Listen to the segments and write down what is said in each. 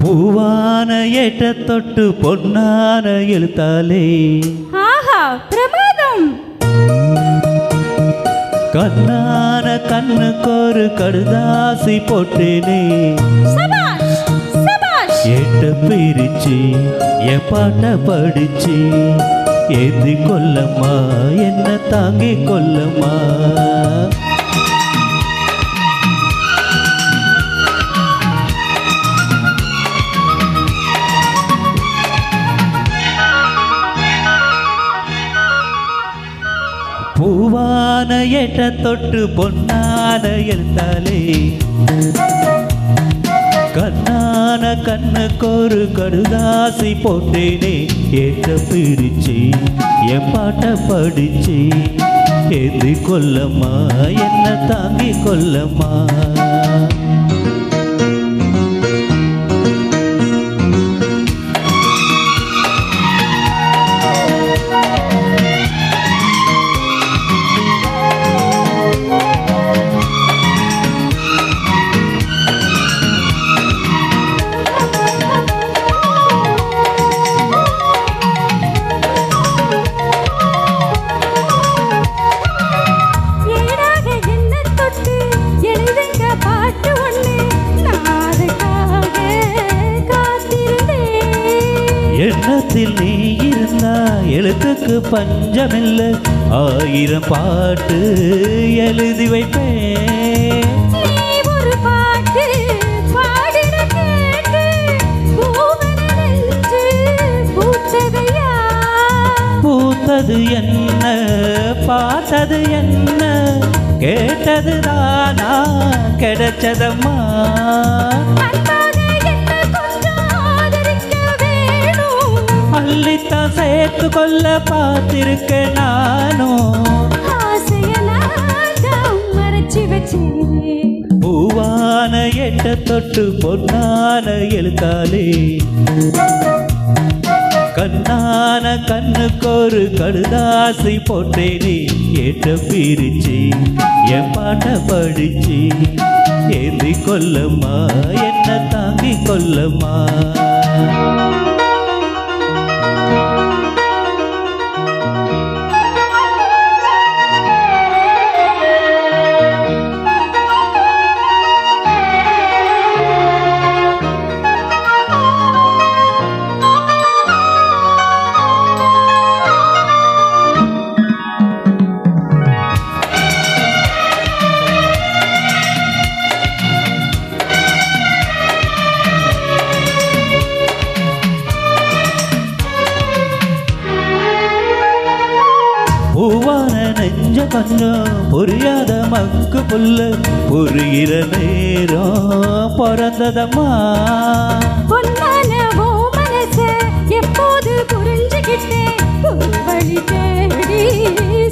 பூவான ஏட்ட தொட்டு பொன்னான எழுத்தாலே ஆஹா பிரமாதம். கண்ணான கண்ணுக்கொரு கடுதாசி போட்டேனே சபாஷ் சபாஷ். ஏட்ட பிரிச்சு என் பாட்ட படிச்சு ஏந்தி கொல்லம்மா என்ன தாங்கி கொல்லம்மா. பூவான ஏட்ட தொட்டு பொன்னான எழுத்தாலே கண்ணான கண்ணுக்கொரு கடுதாசி போட்டேனே ஏட்ட பிரிச்சு என் பாட்ட படிச்சு ஏந்தி கொல்லம்மா என்ன தாங்கி கொல்லம்மா. எண்ணத்தில் நீ இருந்தா எழுத்துக்கு பஞ்சமில்லை, 1000 பாட்டு எழுதி வைப்பேன். ஒரு பாட்டு பாடிட கேட்டு பூத்ததையா. பூத்தது என்ன பார்த்தது என்ன கேட்டது தானா கிடைச்சதம்மா. அள்ளித்தான் சேர்த்து கொள்ள பார்த்திருக்க நானும் மறைச்சி வச்சு. பூவான எட்ட தொட்டு பொன்னான எழுத்தாலே கண்ணான கண்ணுக்கொரு கடுதாசி போட்டேனே ஏட்ட பிரிச்சு என் பாட்ட படிச்சு ஏந்தி கொல்லம்மா என்ன தாங்கி கொல்லம்மா. பூவான நெஞ்ச கொஞ்சம் புரியாத மக்கு புல்ல புரிகிற நேரம் பிறந்ததம்மா. பொன்னான ஓ மனச எப்போது புரிஞ்சுக்கிட்டேன், வழி தேடி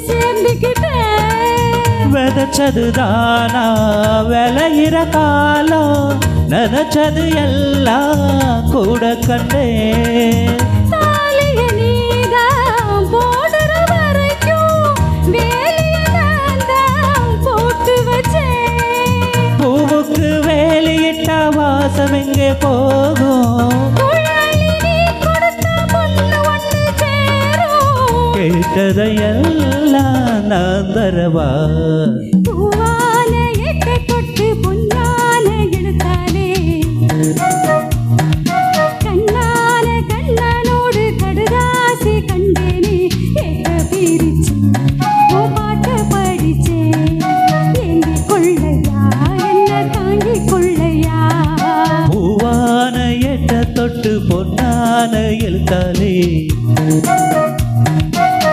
சேர்ந்துக்கிட்டேன். விதைச்சது தானா விளையிற காலம் நினைச்சது எல்லாம் கூட கண்டேன். பூவுக்கு வேலையிட்டா வாசம் எங்கே போகும், கேட்டதையெல்லாம் நான் தரவா. பூவான எட்டை தொட்டு பொன்னான எழுத்தாலே கண்ணான கண்ணனோடு கடுதாசி கண்டேனே ஏட்ட பிரிச்சு பாட்ட படிச்சே ஏந்தி கொள்ளையா என்ன தாங்கி கொள்ளையா. பூவான எட்ட தொட்டு பொன்னான எழுத்தாலே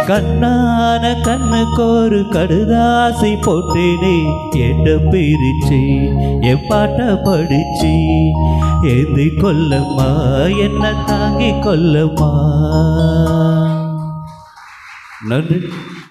கண்ணான கண்ணுக்கொரு கடுதாசி போட்டேனே ஏட்ட பிரிச்சு என் பாட்ட படிச்சு ஏந்தி கொல்லம்மா என்ன தாங்கி கொல்லம்மா. நன்றி.